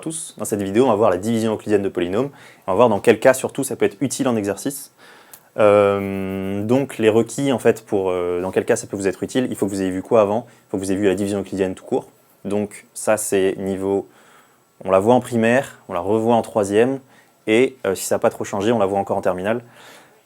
tous. Dans cette vidéo, on va voir la division euclidienne de polynômes. On va voir dans quel cas, surtout, ça peut être utile en exercice. Donc les requis, en fait, dans quel cas ça peut vous être utile, il faut que vous ayez vu quoi avant? Il faut que vous ayez vu la division euclidienne tout court. Donc ça, c'est niveau... On la voit en primaire, on la revoit en troisième, et si ça n'a pas trop changé, on la voit encore en terminale,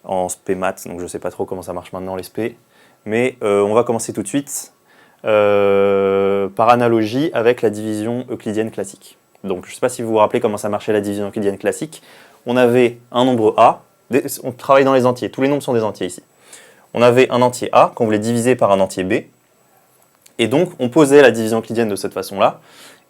en spé maths, donc je ne sais pas trop comment ça marche maintenant les spé. Mais on va commencer tout de suite par analogie avec la division euclidienne classique. Donc je ne sais pas si vous vous rappelez comment ça marchait la division euclidienne classique. On avait un nombre A, on travaille dans les entiers, tous les nombres sont des entiers ici. On avait un entier A qu'on voulait diviser par un entier B, et donc on posait la division euclidienne de cette façon-là,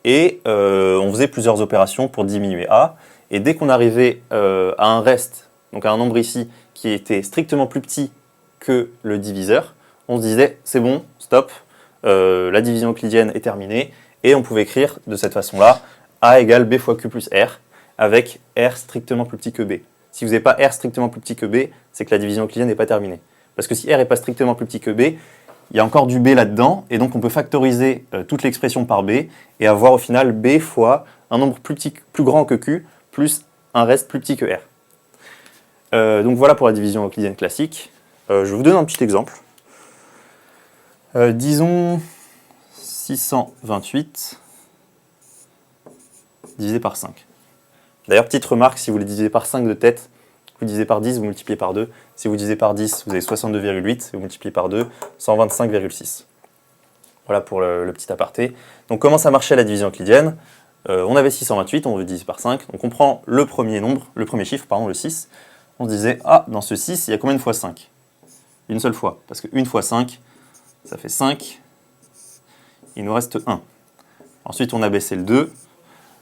et on faisait plusieurs opérations pour diminuer A, et dès qu'on arrivait à un reste, donc à un nombre ici, qui était strictement plus petit que le diviseur, on se disait c'est bon, stop, la division euclidienne est terminée, et on pouvait écrire de cette façon-là A égale B fois Q plus R, avec R strictement plus petit que B. Si vous n'avez pas R strictement plus petit que B, c'est que la division euclidienne n'est pas terminée. Parce que si R n'est pas strictement plus petit que B, il y a encore du B là-dedans, et donc on peut factoriser toute l'expression par B, et avoir au final B fois un nombre plus grand que Q, plus un reste plus petit que R. Donc voilà pour la division euclidienne classique. Je vous donne un petit exemple. Disons 628 divisé par 5. D'ailleurs, petite remarque, si vous le divisez par 5 de tête, vous divisez par 10, vous multipliez par 2. Si vous divisez par 10, vous avez 62,8, vous multipliez par 2, 125,6. Voilà pour le petit aparté. Donc comment ça marchait la division euclidienne? On avait 628, on veut diviser par 5, donc on prend le premier chiffre, le 6. On se disait, ah, dans ce 6, il y a combien de fois 5? Une seule fois, parce que 1 fois 5, ça fait 5, il nous reste 1. Ensuite, on a baissé le 2.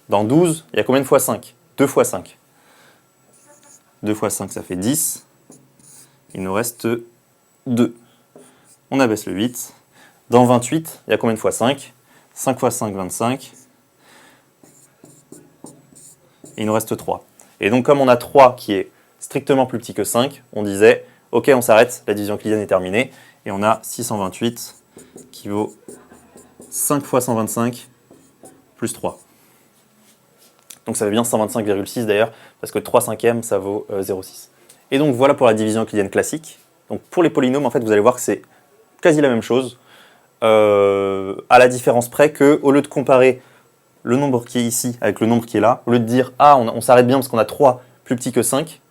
Dans 12, il y a combien de fois 5? 2 fois 5. 2 fois 5, ça fait 10. Il nous reste 2. On abaisse le 8. Dans 28, il y a combien de fois 5? 5 fois 5, 25. Il nous reste 3. Et donc, comme on a 3 qui est strictement plus petit que 5, on disait, ok, on s'arrête, la division euclidienne est terminée. Et on a 628 qui vaut 5 fois 125 plus 3. Donc ça fait bien 125,6 d'ailleurs, parce que 3 cinquièmes, ça vaut 0,6. Et donc voilà pour la division euclidienne classique. Donc pour les polynômes, en fait, vous allez voir que c'est quasi la même chose, à la différence près que, au lieu de comparer le nombre qui est ici avec le nombre qui est là, au lieu de dire « Ah, on s'arrête bien parce qu'on a 3 plus petit que 5 »,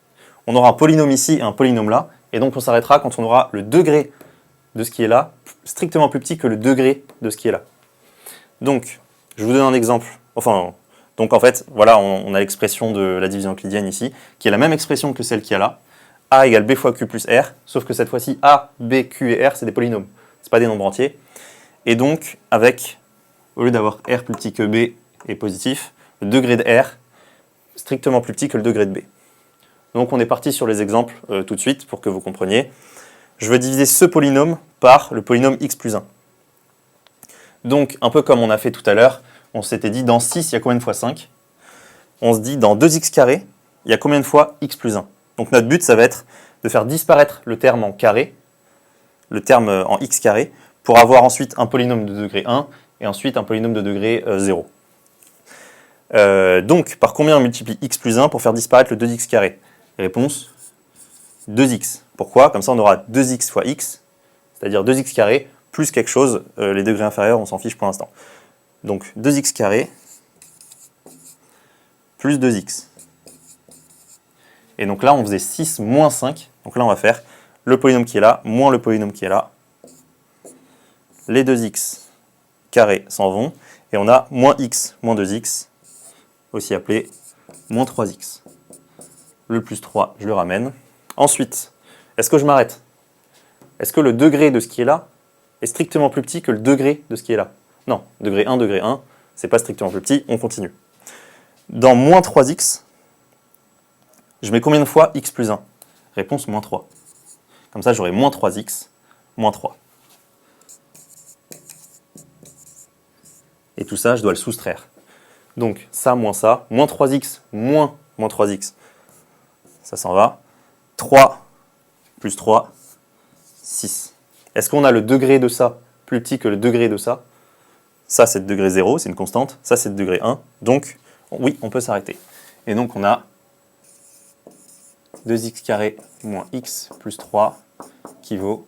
on aura un polynôme ici et un polynôme là, et donc on s'arrêtera quand on aura le degré de ce qui est là, strictement plus petit que le degré de ce qui est là. Donc, je vous donne un exemple, donc en fait, voilà, on a l'expression de la division euclidienne ici, qui est la même expression que celle qu'il y a là. A égale B fois Q plus R, sauf que cette fois-ci, A, B, Q et R, c'est des polynômes. Ce pas des nombres entiers. Et donc, avec, au lieu d'avoir R plus petit que B et positif, le degré de R strictement plus petit que le degré de B. Donc on est parti sur les exemples tout de suite, pour que vous compreniez. Je veux diviser ce polynôme par le polynôme x plus 1. Donc, un peu comme on a fait tout à l'heure, on s'était dit, dans 6, il y a combien de fois 5? On se dit, dans 2x carré, il y a combien de fois x plus 1? Donc notre but, ça va être de faire disparaître le terme en carré, le terme en x carré, pour avoir ensuite un polynôme de degré 1, et ensuite un polynôme de degré 0. Donc, par combien on multiplie x plus 1 pour faire disparaître le 2x carré? Réponse, 2x. Pourquoi? Comme ça, on aura 2x fois x, c'est-à-dire 2x carré, plus quelque chose, les degrés inférieurs, on s'en fiche pour l'instant. Donc 2x carré plus 2x. Et donc là, on faisait 6 moins 5. Donc là, on va faire le polynôme qui est là, moins le polynôme qui est là. Les 2x carrés s'en vont. Et on a moins x moins 2x, aussi appelé moins 3x. Le plus 3, je le ramène. Ensuite, est-ce que je m'arrête? Est-ce que le degré de ce qui est là est strictement plus petit que le degré de ce qui est là? Non, degré 1, c'est pas strictement plus petit, on continue. Dans moins 3x, je mets combien de fois x plus 1? Réponse, moins 3. Comme ça, j'aurai moins 3x, moins 3. Et tout ça, je dois le soustraire. Donc, ça, moins 3x, moins 3x, ça s'en va. 3 plus 3, 6. Est-ce qu'on a le degré de ça plus petit que le degré de ça? Ça, c'est le degré 0, c'est une constante. Ça, c'est le degré 1. Donc, oui, on peut s'arrêter. Et donc on a 2x carré moins x plus 3 qui vaut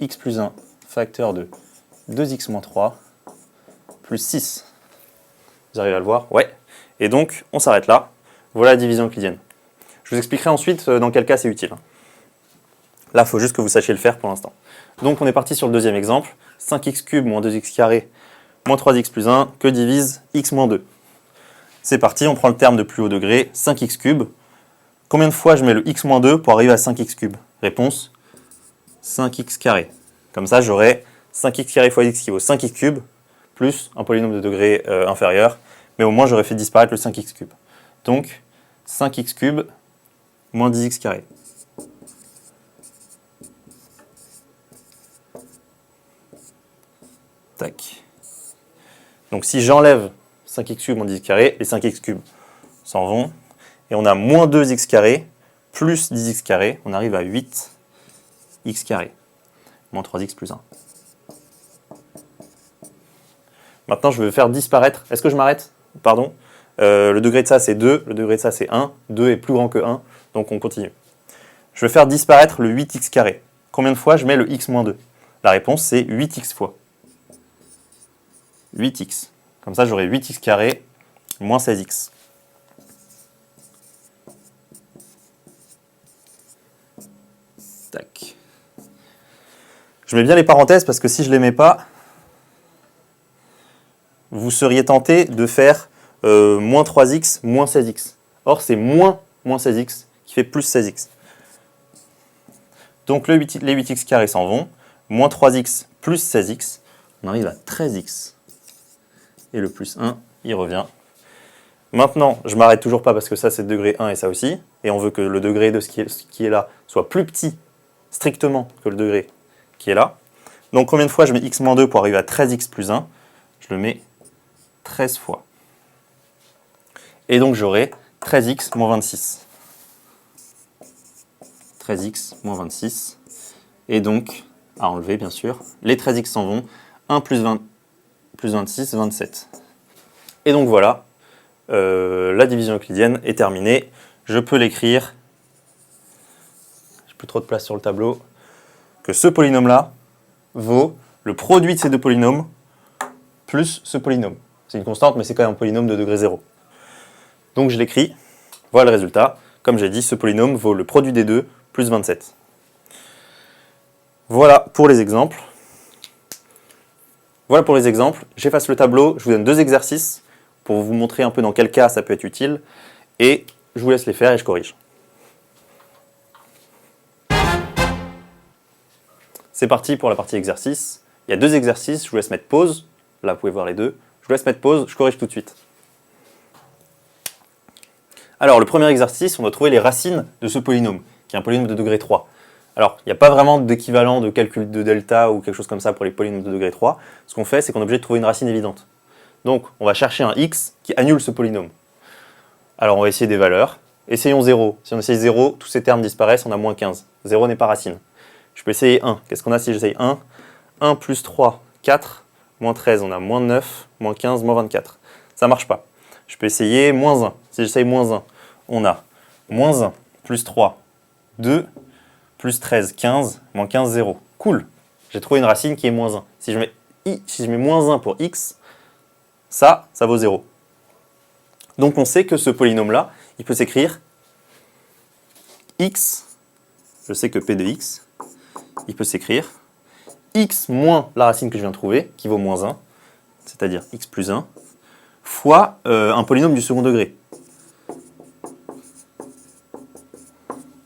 x plus 1 facteur de 2x moins 3 plus 6. Vous arrivez à le voir? Ouais. Et donc, on s'arrête là. Voilà la division euclidienne. Je vous expliquerai ensuite dans quel cas c'est utile. Là, il faut juste que vous sachiez le faire pour l'instant. Donc, on est parti sur le deuxième exemple. 5x cube moins 2x carré moins 3x plus 1 que divise x moins 2. C'est parti, on prend le terme de plus haut degré, 5x cube. Combien de fois je mets le x moins 2 pour arriver à 5x cube? Réponse, 5x carré. Comme ça, j'aurai 5x carré fois x qui vaut 5x cube, plus un polynôme de degré inférieur, mais au moins j'aurais fait disparaître le 5x cube. Donc, 5x cube moins 10x carré. Tac. Donc si j'enlève 5x cube moins 10x carré, les 5x cubes s'en vont, et on a moins 2x carré plus 10x carré, on arrive à 8x carré, moins 3x plus 1. Maintenant, je vais faire disparaître. Est-ce que je m'arrête? Pardon. Le degré de ça, c'est 2. Le degré de ça, c'est 1. 2 est plus grand que 1. Donc, on continue. Je vais faire disparaître le 8x carré. Combien de fois je mets le x moins 2? La réponse, c'est 8x fois. 8x. Comme ça, j'aurai 8x carré moins 16x. Tac. Je mets bien les parenthèses parce que si je ne les mets pas, vous seriez tenté de faire moins 3x moins 16x. Or, c'est moins 16x qui fait plus 16x. Donc, les 8x carrés s'en vont. Moins 3x plus 16x, on arrive à 13x. Et le plus 1, il revient. Maintenant, je ne m'arrête toujours pas parce que ça, c'est le degré 1 et ça aussi. Et on veut que le degré de ce qui est là soit plus petit, strictement, que le degré qui est là. Donc, combien de fois je mets x moins 2 pour arriver à 13x plus 1? Je le mets 13 fois. Et donc, j'aurai 13x moins 26. 13x moins 26. Et donc, à enlever, bien sûr, les 13x s'en vont. 1 plus 20, plus 26, 27. Et donc, voilà, la division euclidienne est terminée. Je peux l'écrire, j'ai plus trop de place sur le tableau, que ce polynôme-là vaut le produit de ces deux polynômes plus ce polynôme. C'est une constante, mais c'est quand même un polynôme de degré 0. Donc je l'écris, voilà le résultat. Comme j'ai dit, ce polynôme vaut le produit des deux plus 27. Voilà pour les exemples. Voilà pour les exemples. J'efface le tableau, je vous donne 2 exercices pour vous montrer un peu dans quel cas ça peut être utile. Et je vous laisse les faire et je corrige. C'est parti pour la partie exercice. Il y a 2 exercices, je vous laisse mettre pause. Là, vous pouvez voir les deux. Je vous laisse mettre pause, je corrige tout de suite. Alors, le premier exercice, on doit trouver les racines de ce polynôme, qui est un polynôme de degré 3. Alors, il n'y a pas vraiment d'équivalent de calcul de delta ou quelque chose comme ça pour les polynômes de degré 3. Ce qu'on fait, c'est qu'on est obligé de trouver une racine évidente. Donc, on va chercher un x qui annule ce polynôme. Alors, on va essayer des valeurs. Essayons 0. Si on essaye 0, tous ces termes disparaissent, on a moins 15. 0 n'est pas racine. Je peux essayer 1. Qu'est-ce qu'on a si j'essaye 1? 1 plus 3, 4. Moins 13, on a moins 9. Moins 15, moins 24. Ça ne marche pas. Je peux essayer moins 1. Si j'essaye moins 1, on a moins 1 plus 3, 2. Plus 13, 15, moins 15, 0. Cool. J'ai trouvé une racine qui est moins 1. Si je mets moins 1 pour x, ça vaut 0. Donc on sait que ce polynôme-là, il peut s'écrire x, je sais que p de x, il peut s'écrire x moins la racine que je viens de trouver, qui vaut moins 1, c'est-à-dire x plus 1, fois un polynôme du second degré.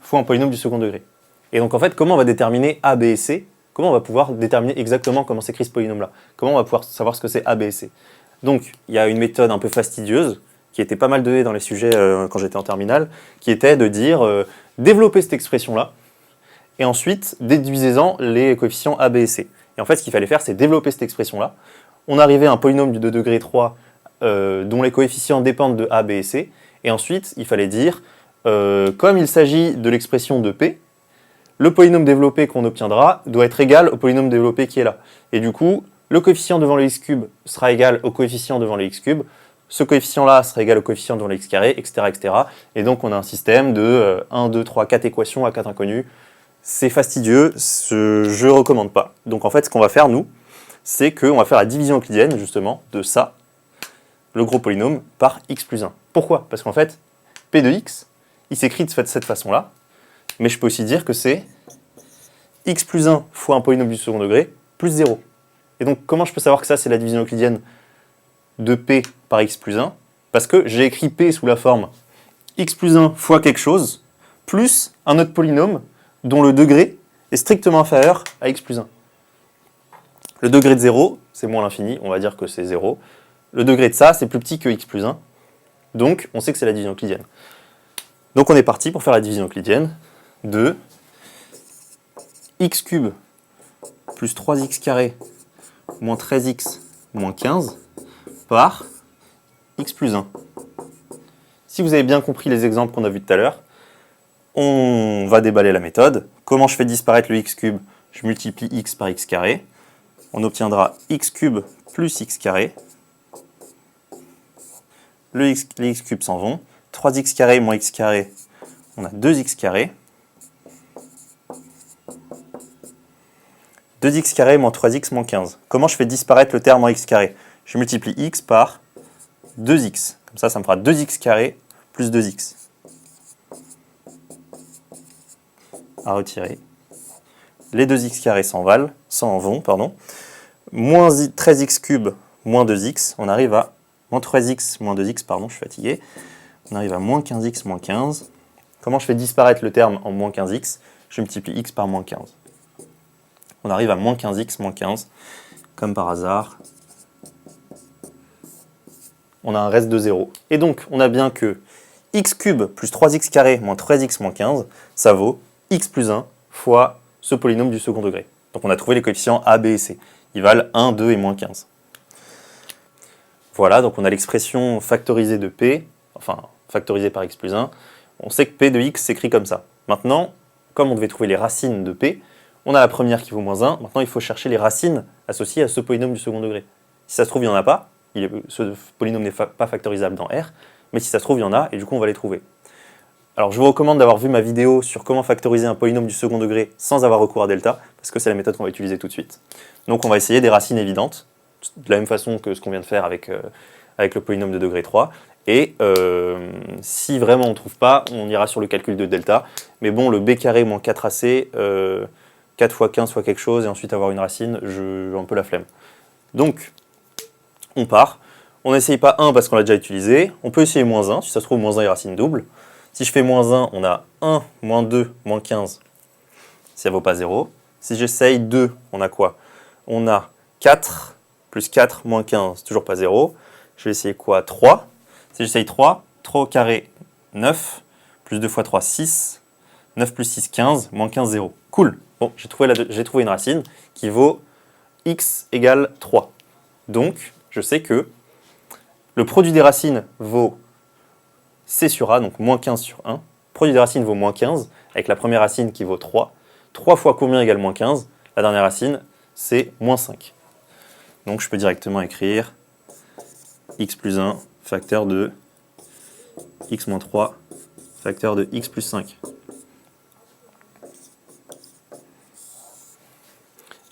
Fois un polynôme du second degré. Et donc en fait, comment on va déterminer a, b et c? Comment on va pouvoir déterminer exactement comment s'écrit ce polynôme-là? Comment on va pouvoir savoir ce que c'est a, b et c? Donc il y a une méthode un peu fastidieuse, qui était pas mal donnée dans les sujets quand j'étais en terminale, qui était de dire développez cette expression-là, et ensuite déduisez-en les coefficients a, b et c. Et en fait, ce qu'il fallait faire, c'est développer cette expression-là. On arrivait à un polynôme de degré 3 dont les coefficients dépendent de a, b et c, et ensuite il fallait dire, comme il s'agit de l'expression de p, le polynôme développé qu'on obtiendra doit être égal au polynôme développé qui est là. Et du coup, le coefficient devant le x cube sera égal au coefficient devant le x cube, ce coefficient-là sera égal au coefficient de x carré, etc., etc. Et donc on a un système de 1, 2, 3, 4 équations à 4 inconnus. C'est fastidieux, je ne recommande pas. Donc en fait, ce qu'on va faire, nous, c'est qu'on va faire la division euclidienne, justement, de ça, le gros polynôme, par x plus 1. Pourquoi? Parce qu'en fait, p de x, il s'écrit de cette façon-là, mais je peux aussi dire que c'est x plus 1 fois un polynôme du second degré, plus 0. Et donc, comment je peux savoir que ça, c'est la division euclidienne de p par x plus 1? Parce que j'ai écrit p sous la forme x plus 1 fois quelque chose, plus un autre polynôme dont le degré est strictement inférieur à x plus 1. Le degré de 0, c'est moins l'infini, on va dire que c'est 0. Le degré de ça, c'est plus petit que x plus 1. Donc, on sait que c'est la division euclidienne. Donc, on est parti pour faire la division euclidienne de x cube plus 3x carré moins 13x moins 15 par x plus 1. Si vous avez bien compris les exemples qu'on a vus tout à l'heure, on va déballer la méthode. Comment je fais disparaître le x cube? Je multiplie x par x carré. On obtiendra x cube plus x carré. Les x cubes s'en vont. 3x carré moins x carré, on a 2x carré. 2x carré moins 3x moins 15. Comment je fais disparaître le terme en x carré? Je multiplie x par 2x. Comme ça, ça me fera 2x carré plus 2x. À retirer. Les 2x carrés s'en vont. Moins 13x cube moins 2x. On arrive à moins 3x moins 2x, je suis fatigué. On arrive à moins 15x moins 15. Comment je fais disparaître le terme en moins 15x? Je multiplie x par moins 15. On arrive à moins 15x moins 15. Comme par hasard, on a un reste de 0. Et donc, on a bien que x cube plus 3x carré moins 13x moins 15, ça vaut x plus 1 fois ce polynôme du second degré. Donc on a trouvé les coefficients a, b et c. Ils valent 1, 2 et moins 15. Voilà, donc on a l'expression factorisée de p, enfin factorisée par x plus 1. On sait que p de x s'écrit comme ça. Maintenant, comme on devait trouver les racines de p, on a la première qui vaut moins 1. Maintenant, il faut chercher les racines associées à ce polynôme du second degré. Si ça se trouve, il n'y en a pas. Ce polynôme n'est pas factorisable dans R. Mais si ça se trouve, il y en a, et du coup, on va les trouver. Alors, je vous recommande d'avoir vu ma vidéo sur comment factoriser un polynôme du second degré sans avoir recours à delta, parce que c'est la méthode qu'on va utiliser tout de suite. Donc, on va essayer des racines évidentes, de la même façon que ce qu'on vient de faire avec le polynôme de degré 3. Et si vraiment on ne trouve pas, on ira sur le calcul de delta. Mais bon, le b carré moins 4ac, 4 fois 15 fois quelque chose, et ensuite avoir une racine, j'ai un peu la flemme. Donc, on part. On n'essaye pas 1 parce qu'on l'a déjà utilisé. On peut essayer moins 1, si ça se trouve, moins 1 est racine double. Si je fais moins 1, on a 1, moins 2, moins 15, si ça ne vaut pas 0. Si j'essaye 2, on a quoi? On a 4, plus 4, moins 15, toujours pas 0. Je vais essayer quoi? 3. Si j'essaye 3, 3 au carré, 9, plus 2 fois 3, 6, 9 plus 6, 15, moins 15, 0. Cool. Bon, j'ai trouvé une racine qui vaut x égale 3. Donc, je sais que le produit des racines vaut c sur a, donc moins 15 sur 1. Le produit des racines vaut moins 15, avec la première racine qui vaut 3. 3 fois combien égale moins 15? La dernière racine, c'est moins 5. Donc, je peux directement écrire x plus 1 facteur de x moins 3 facteur de x plus 5.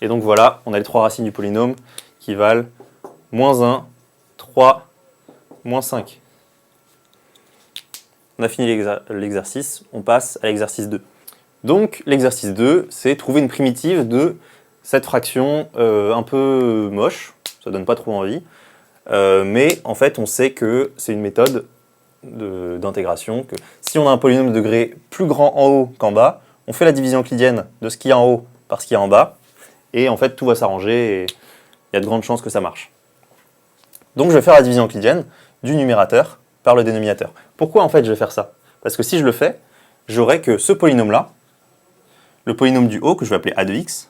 Et donc voilà, on a les trois racines du polynôme qui valent moins 1, 3, moins 5. On a fini l'exercice, on passe à l'exercice 2. Donc l'exercice 2, c'est trouver une primitive de cette fraction un peu moche, ça donne pas trop envie, mais en fait on sait que c'est une méthode d'intégration, que si on a un polynôme de degré plus grand en haut qu'en bas, on fait la division euclidienne de ce qu'il y a en haut par ce qu'il y a en bas, et en fait tout va s'arranger et il y a de grandes chances que ça marche. Donc je vais faire la division euclidienne du numérateur par le dénominateur. Pourquoi en fait je vais faire ça? Parce que si je le fais, j'aurai que ce polynôme-là, le polynôme du haut, que je vais appeler a de x,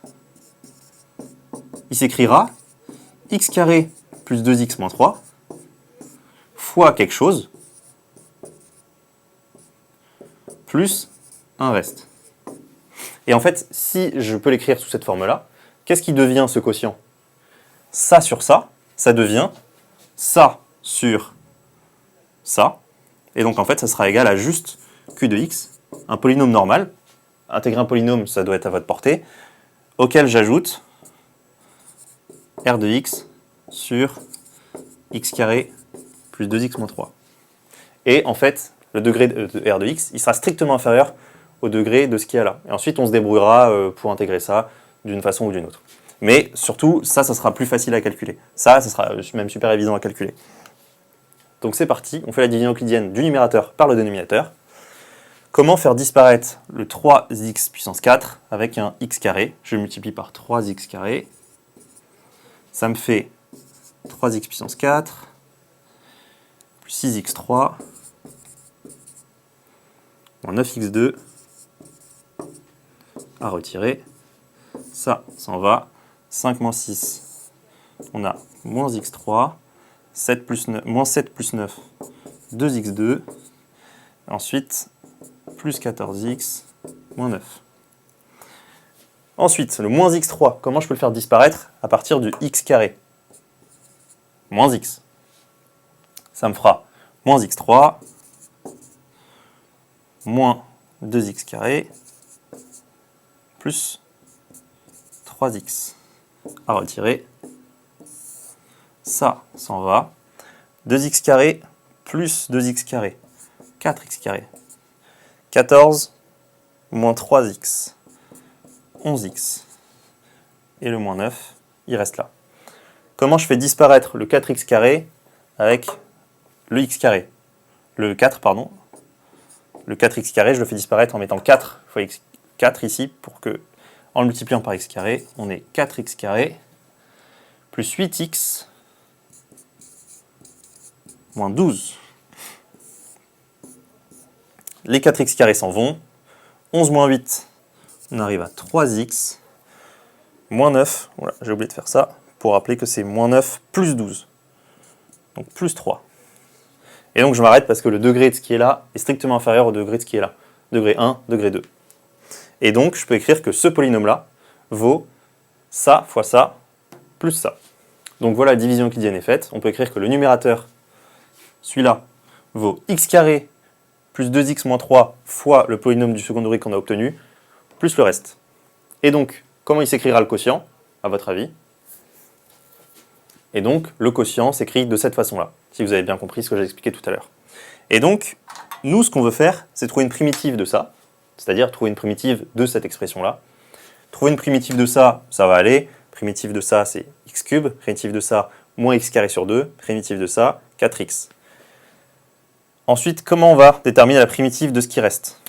il s'écrira x carré plus 2x moins 3 fois quelque chose plus un reste. Et en fait, si je peux l'écrire sous cette forme-là, qu'est-ce qui devient ce quotient? Ça sur ça devient ça sur ça. Et donc en fait, ça sera égal à juste q de x, un polynôme normal. Intégrer un polynôme, ça doit être à votre portée, auquel j'ajoute r de x sur x carré plus 2x moins 3. Et en fait, le degré de r de x, il sera strictement inférieur au degré de ce qu'il y a là. Et ensuite, on se débrouillera pour intégrer ça d'une façon ou d'une autre. Mais surtout, ça sera plus facile à calculer. Ça sera même super évident à calculer. Donc c'est parti, on fait la division euclidienne du numérateur par le dénominateur. Comment faire disparaître le 3x puissance 4 avec un x carré? Je multiplie par 3x carré. Ça me fait 3x puissance 4 plus 6x3 moins 9x2 à retirer. Ça s'en va. 5 moins 6, on a moins x3, 7 plus 9, moins 7 plus 9, 2x2. Ensuite, plus 14x, moins 9. Ensuite, le moins x3, comment je peux le faire disparaître à partir du x carré? Moins x. Ça me fera moins x3, moins 2x carré, plus 3x à retirer. Ça s'en va. 2x carré plus 2x carré, 4x carré. 14 moins 3x, 11x. Et le moins 9, il reste là. Comment je fais disparaître le 4x carré avec le x carré? Le 4, pardon. Le 4x carré, je le fais disparaître en mettant 4 fois x, 4 ici, pour que, en le multipliant par x carré, on ait 4x carré plus 8x moins 12. Les 4x carrés s'en vont. 11 moins 8, on arrive à 3x. Moins 9, voilà, j'ai oublié de faire ça, pour rappeler que c'est moins 9 plus 12. Donc plus 3. Et donc je m'arrête parce que le degré de ce qui est là est strictement inférieur au degré de ce qui est là. Degré 1, degré 2. Et donc je peux écrire que ce polynôme-là vaut ça fois ça plus ça. Donc voilà, la division euclidienne est faite. On peut écrire que le numérateur, celui-là, vaut x carré plus 2x moins 3 fois le polynôme du second degré qu'on a obtenu, plus le reste. Et donc, comment il s'écrira le quotient, à votre avis? Et donc, le quotient s'écrit de cette façon-là, si vous avez bien compris ce que j'ai expliqué tout à l'heure. Et donc, nous, ce qu'on veut faire, c'est trouver une primitive de ça, c'est-à-dire trouver une primitive de cette expression-là. Trouver une primitive de ça, ça va aller. Primitive de ça, c'est x cube. Primitive de ça, moins x carré sur 2. Primitive de ça, 4x. Ensuite, comment on va déterminer la primitive de ce qui reste?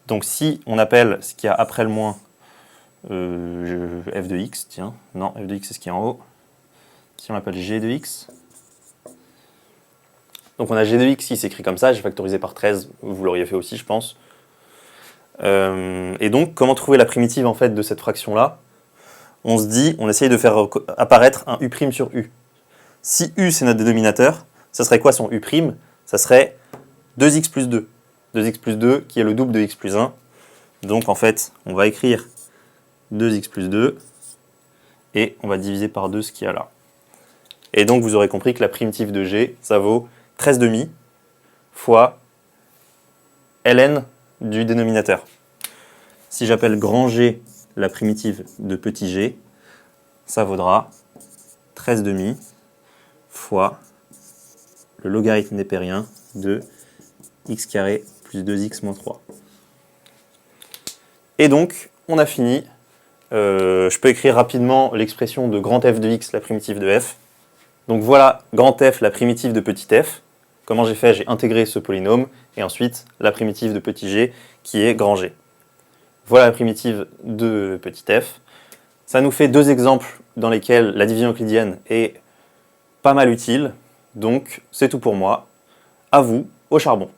Donc si on appelle ce qu'il y a après le moins f de x, tiens, non, f de x c'est ce qui est en haut. Si on l'appelle g de x, donc on a g de x qui s'écrit comme ça, j'ai factorisé par 13, vous l'auriez fait aussi je pense. Et donc comment trouver la primitive en fait de cette fraction-là? On se dit, on essaye de faire apparaître un u' sur u. Si u c'est notre dénominateur, ça serait quoi son u'? Ça serait 2x plus 2. 2x plus 2 qui est le double de x plus 1. Donc en fait, on va écrire 2x plus 2 et on va diviser par 2 ce qu'il y a là. Et donc vous aurez compris que la primitive de g, ça vaut 13,5 fois ln du dénominateur. Si j'appelle grand G la primitive de petit g, ça vaudra 13,5 fois le logarithme népérien de x carré plus 2x moins 3. Et donc, on a fini. Je peux écrire rapidement l'expression de grand f de x, la primitive de f. Donc voilà, grand f, la primitive de petit f. Comment j'ai fait? J'ai intégré ce polynôme, et ensuite la primitive de petit g, qui est grand g. Voilà la primitive de petit f. Ça nous fait deux exemples dans lesquels la division euclidienne est pas mal utile. Donc c'est tout pour moi. À vous, au charbon.